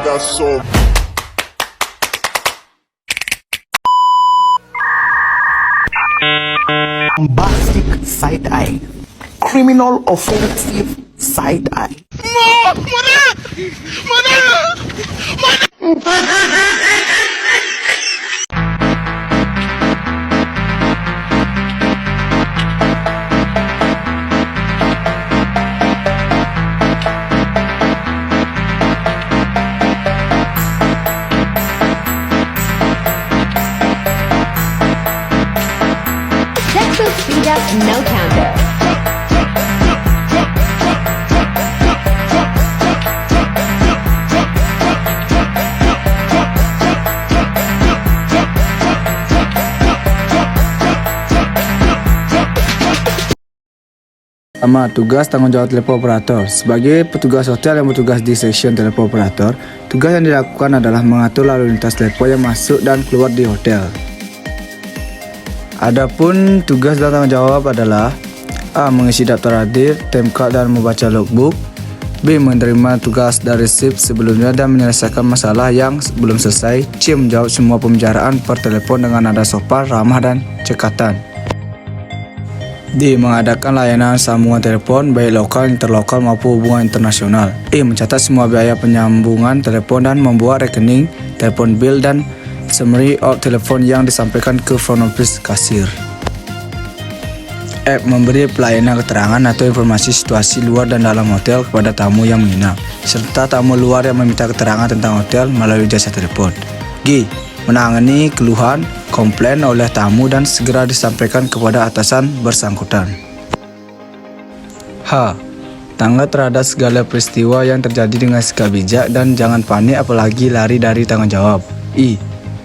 got so bombastic side eye, criminal offensive side eye. Check the speed up no counter. Pertama, tugas tanggung jawab telepon operator. Sebagai petugas hotel yang bertugas di section telepon operator, tugas yang dilakukan adalah mengatur lalu lintas telepon yang masuk dan keluar di hotel. Adapun tugas dan tanggung jawab adalah A. Mengisi daftar hadir, time card dan membaca logbook. B. Menerima tugas dari SIP sebelumnya dan menyelesaikan masalah yang belum selesai. C. Menjawab semua pembicaraan per telepon dengan nada sopan, ramah dan cekatan. D. Mengadakan layanan sambungan telepon baik lokal, interlokal maupun hubungan internasional. E. Mencatat semua biaya penyambungan telepon dan membuat rekening, telepon bill dan summary of telepon yang disampaikan ke front office kasir. F. Memberi pelayanan keterangan atau informasi situasi luar dan dalam hotel kepada tamu yang menginap, serta tamu luar yang meminta keterangan tentang hotel melalui jasa telepon. G. Menangani keluhan, komplain oleh tamu dan segera disampaikan kepada atasan bersangkutan. H. Tanggap terhadap segala peristiwa yang terjadi dengan sikap bijak dan jangan panik apalagi lari dari tanggung jawab. I.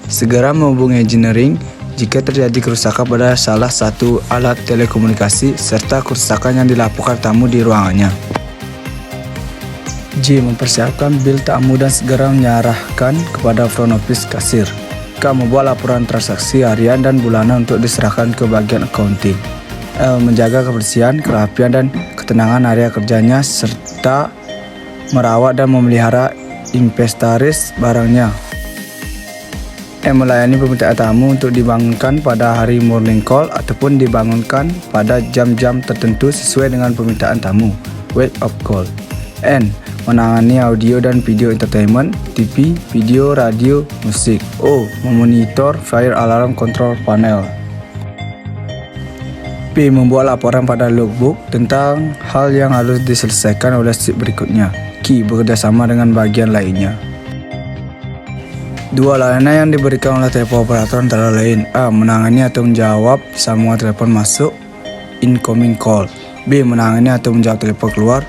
Segera menghubungi engineering jika terjadi kerusakan pada salah satu alat telekomunikasi serta kerusakan yang dilaporkan tamu di ruangannya. J. Mempersiapkan bil tamu dan segera menyerahkan kepada front office kasir. K. Membuat laporan transaksi harian dan bulanan untuk diserahkan ke bagian accounting. L. Menjaga kebersihan, kerapian dan ketenangan area kerjanya serta merawat dan memelihara inventaris barangnya. M. Melayani permintaan tamu untuk dibangunkan pada hari morning call ataupun dibangunkan pada jam-jam tertentu sesuai dengan permintaan tamu, wake up call. N. Menangani audio dan video entertainment, TV, video, radio, musik. O. Memonitor fire alarm control panel. P. Membuat laporan pada logbook tentang hal yang harus diselesaikan oleh SIP berikutnya. Q. Bekerjasama dengan bagian lainnya. Dua layanan yang diberikan oleh telepon operator antara lain A. Menangani atau menjawab sambungan telepon masuk, incoming call. B. Menangani atau menjawab telepon keluar,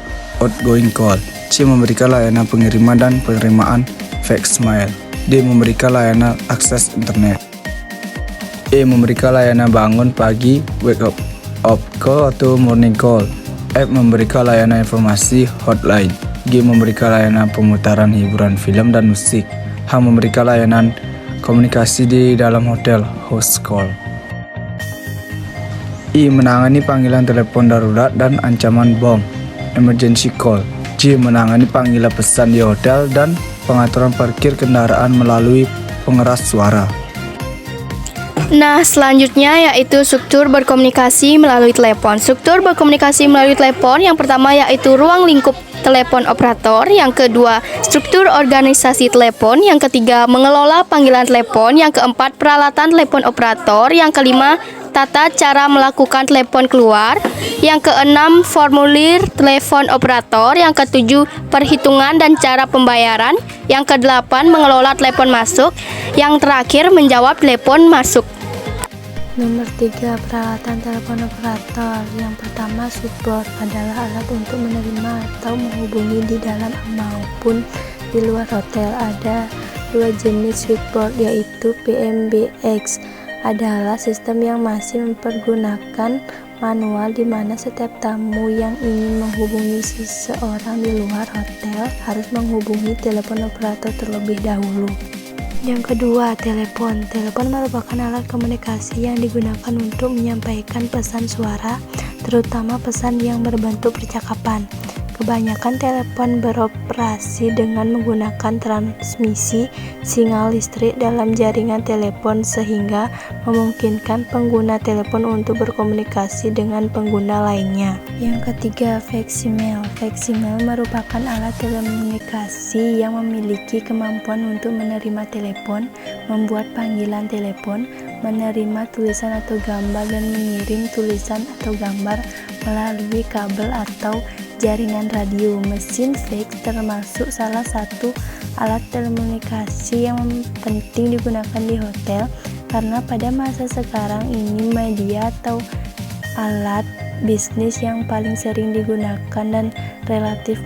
outgoing call. C. Memberikan layanan pengiriman dan penerimaan fax mail. D. Memberikan layanan akses internet. E. Memberikan layanan bangun pagi, wake up call atau morning call. F. Memberikan layanan informasi hotline. G. Memberikan layanan pemutaran hiburan film dan musik. H. Memberikan layanan komunikasi di dalam hotel, host call. I. Menangani panggilan telepon darurat dan ancaman bom, emergency call. J. Menangani panggilan pesan di hotel dan pengaturan parkir kendaraan melalui pengeras suara. Nah, selanjutnya yaitu struktur berkomunikasi melalui telepon. Struktur berkomunikasi melalui telepon yang pertama yaitu ruang lingkup telepon operator, yang kedua struktur organisasi telepon, yang ketiga mengelola panggilan telepon, yang keempat peralatan telepon operator, yang kelima tata cara melakukan telepon keluar, yang keenam formulir telepon operator, yang ketujuh perhitungan dan cara pembayaran, yang kedelapan mengelola telepon masuk, yang terakhir menjawab telepon masuk. Nomor 3, peralatan telepon operator. Yang pertama, switchboard adalah alat untuk menerima atau menghubungi di dalam maupun di luar hotel. Ada dua jenis switchboard, yaitu PMBX adalah sistem yang masih mempergunakan manual di mana setiap tamu yang ingin menghubungi seseorang di luar hotel harus menghubungi telepon operator terlebih dahulu. Yang kedua, telepon. Telepon merupakan alat komunikasi yang digunakan untuk menyampaikan pesan suara, terutama pesan yang berbentuk percakapan, Kebanyakan telepon beroperasi dengan menggunakan transmisi sinyal listrik dalam jaringan telepon sehingga memungkinkan pengguna telepon untuk berkomunikasi dengan pengguna lainnya. Yang ketiga, faksimiles. Faksimiles merupakan alat telekomunikasi yang memiliki kemampuan untuk menerima telepon, membuat panggilan telepon, menerima tulisan atau gambar, dan mengirim tulisan atau gambar melalui kabel atau jaringan radio. Mesin fax termasuk salah satu alat telekomunikasi yang penting digunakan di hotel karena pada masa sekarang ini media atau alat bisnis yang paling sering digunakan dan relatif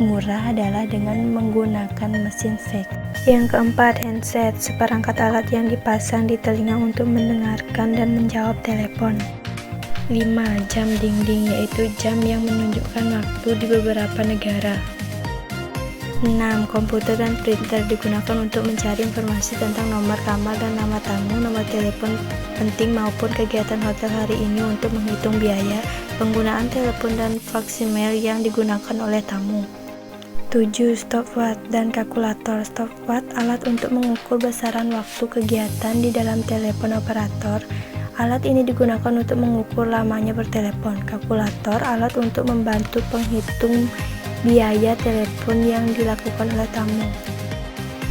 murah adalah dengan menggunakan mesin fax. Yang keempat, handset, seperangkat alat yang dipasang di telinga untuk mendengarkan dan menjawab telepon. 5. Jam dinding, yaitu jam yang menunjukkan waktu di beberapa negara. 6. Komputer dan printer digunakan untuk mencari informasi tentang nomor kamar dan nama tamu, nomor telepon penting maupun kegiatan hotel hari ini untuk menghitung biaya penggunaan telepon dan faksimiles yang digunakan oleh tamu. 7. Stopwatch dan kalkulator. Stopwatch alat untuk mengukur besaran waktu kegiatan di dalam telepon operator. Alat ini digunakan untuk mengukur lamanya bertelepon. Kalkulator alat untuk membantu penghitung biaya telepon yang dilakukan oleh tamu.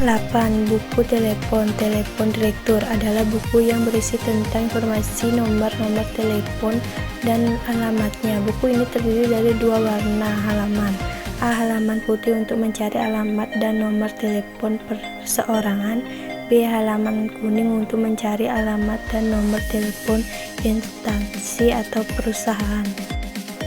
8. Buku telepon. Telepon direktur adalah buku yang berisi tentang informasi nomor-nomor telepon dan alamatnya. Buku ini terdiri dari 2 warna halaman. A. Halaman putih untuk mencari alamat dan nomor telepon perseorangan. B. Halaman kuning untuk mencari alamat dan nomor telepon instansi atau perusahaan.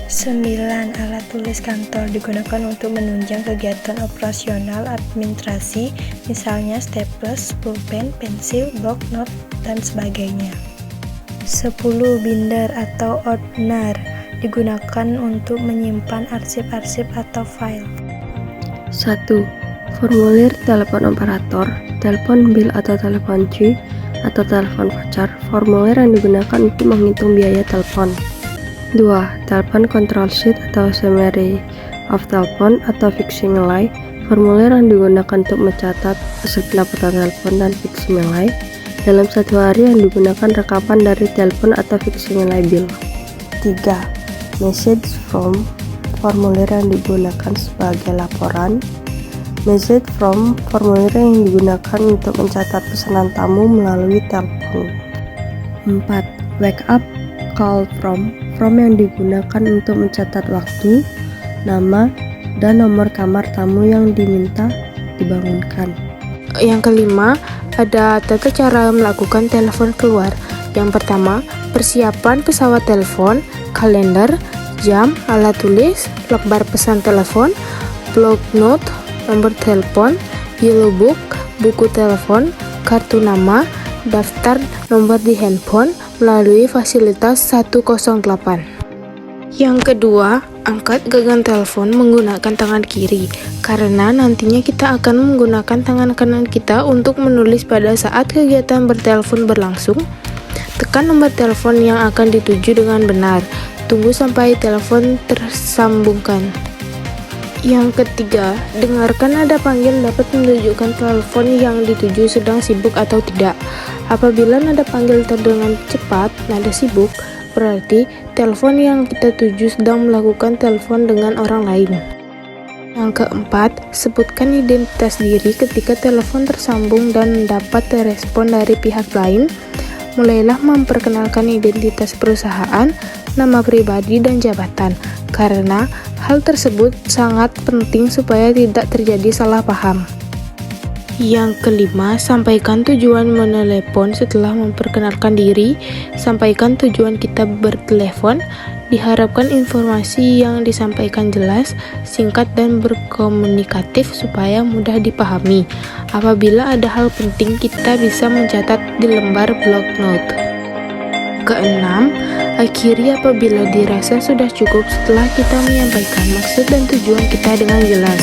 9. Alat tulis kantor digunakan untuk menunjang kegiatan operasional administrasi, misalnya staples, pulpen, pensil, blok not, dan sebagainya. 10. Binder atau opener digunakan untuk menyimpan arsip-arsip atau file. 1. Formulir telepon operator, telepon bil atau telepon cuy atau telepon voucher, formulir yang digunakan untuk menghitung biaya telepon. 2. Telepon control sheet atau summary of telepon atau faksimiles, formulir yang digunakan untuk mencatat hasil pendapatan telepon dan faksimiles dalam satu hari yang digunakan rekapan dari telepon atau faksimiles bil. 3. Message from, formulir yang digunakan sebagai laporan. Message from, formulir yang digunakan untuk mencatat pesanan tamu melalui telepon. 4. Wake up call from yang digunakan untuk mencatat waktu, nama, dan nomor kamar tamu yang diminta dibangunkan. Yang kelima, ada tata cara melakukan telepon keluar. Yang pertama, persiapan pesawat telepon, kalender, jam, alat tulis, logbar pesan telepon, blog note, nomor telepon, yellow book, buku telepon, kartu nama, daftar nomor di handphone melalui fasilitas 108. Yang kedua, angkat genggam telepon menggunakan tangan kiri, karena nantinya kita akan menggunakan tangan kanan kita untuk menulis pada saat kegiatan bertelepon berlangsung. Tekan nomor telepon yang akan dituju dengan benar. Tunggu sampai telepon tersambungkan. Yang ketiga, dengarkan nada panggil dapat menunjukkan telepon yang dituju sedang sibuk atau tidak. Apabila nada panggil terdengar cepat, nada sibuk, berarti telepon yang kita tuju sedang melakukan telepon dengan orang lain. Yang keempat, sebutkan identitas diri ketika telepon tersambung dan mendapat respon dari pihak lain. Mulailah memperkenalkan identitas perusahaan, nama pribadi, dan jabatan, karena hal tersebut sangat penting supaya tidak terjadi salah paham. Yang kelima, sampaikan tujuan menelepon setelah memperkenalkan diri. Sampaikan tujuan kita bertelepon. Diharapkan informasi yang disampaikan jelas, singkat, dan berkomunikatif supaya mudah dipahami. Apabila ada hal penting, kita bisa mencatat di lembar block note. Keenam, akhiri apabila dirasa sudah cukup setelah kita menyampaikan maksud dan tujuan kita dengan jelas.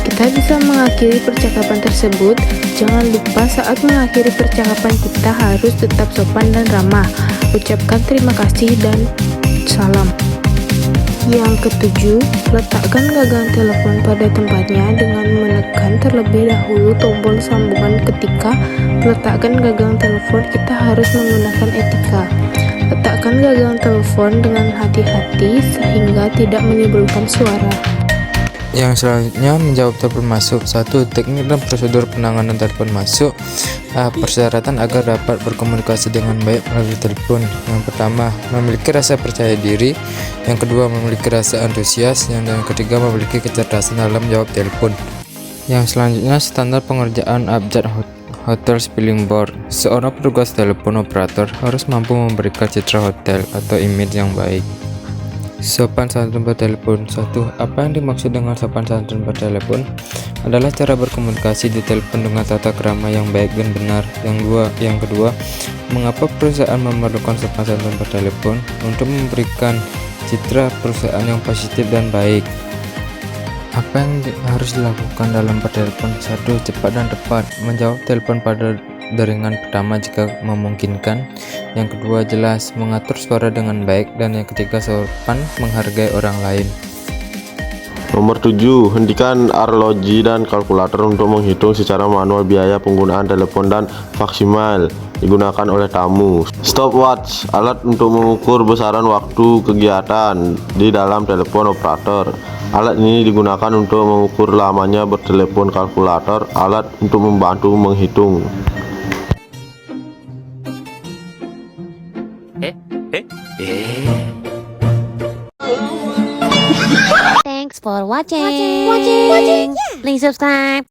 Kita bisa mengakhiri percakapan tersebut. Jangan lupa saat mengakhiri percakapan kita harus tetap sopan dan ramah. Ucapkan terima kasih dan salam. Yang ketujuh, letakkan gagang telepon pada tempatnya dengan menekan terlebih dahulu tombol sambungan. Ketika meletakkan gagang telepon, kita harus menggunakan etika. Letakkan gagang telepon dengan hati-hati sehingga tidak menimbulkan suara. Yang selanjutnya menjawab telepon masuk. 1. Teknik dan prosedur penanganan telepon masuk. Persyaratan agar dapat berkomunikasi dengan baik melalui telepon. Yang pertama, memiliki rasa percaya diri. Yang kedua, memiliki rasa antusias. Yang ketiga, memiliki kecerdasan dalam jawab telepon. Yang selanjutnya, standar pengerjaan abjad hotel spelling board. Seorang petugas telepon operator harus mampu memberikan citra hotel atau image yang baik. Sopan santun bertelepon. 1. Apa yang dimaksud dengan sopan santun bertelepon? Adalah cara berkomunikasi di telepon dengan tata krama yang baik dan benar. Yang kedua, mengapa perusahaan memerlukan sopan santun bertelepon? Untuk memberikan citra perusahaan yang positif dan baik. Apa yang harus dilakukan dalam bertelepon? 1. Cepat dan tepat. Menjawab telepon pada jaringan pertama jika memungkinkan. Yang kedua, jelas, mengatur suara dengan baik. Dan yang ketiga, sopan, menghargai orang lain. Nomor 7. Hentikan arloji dan kalkulator untuk menghitung secara manual biaya penggunaan telepon dan maksimal digunakan oleh tamu. Stopwatch, alat untuk mengukur besaran waktu kegiatan di dalam telepon operator. Alat ini digunakan untuk mengukur lamanya bertelepon. Kalkulator, alat untuk membantu menghitung. Thanks for watching. Please subscribe.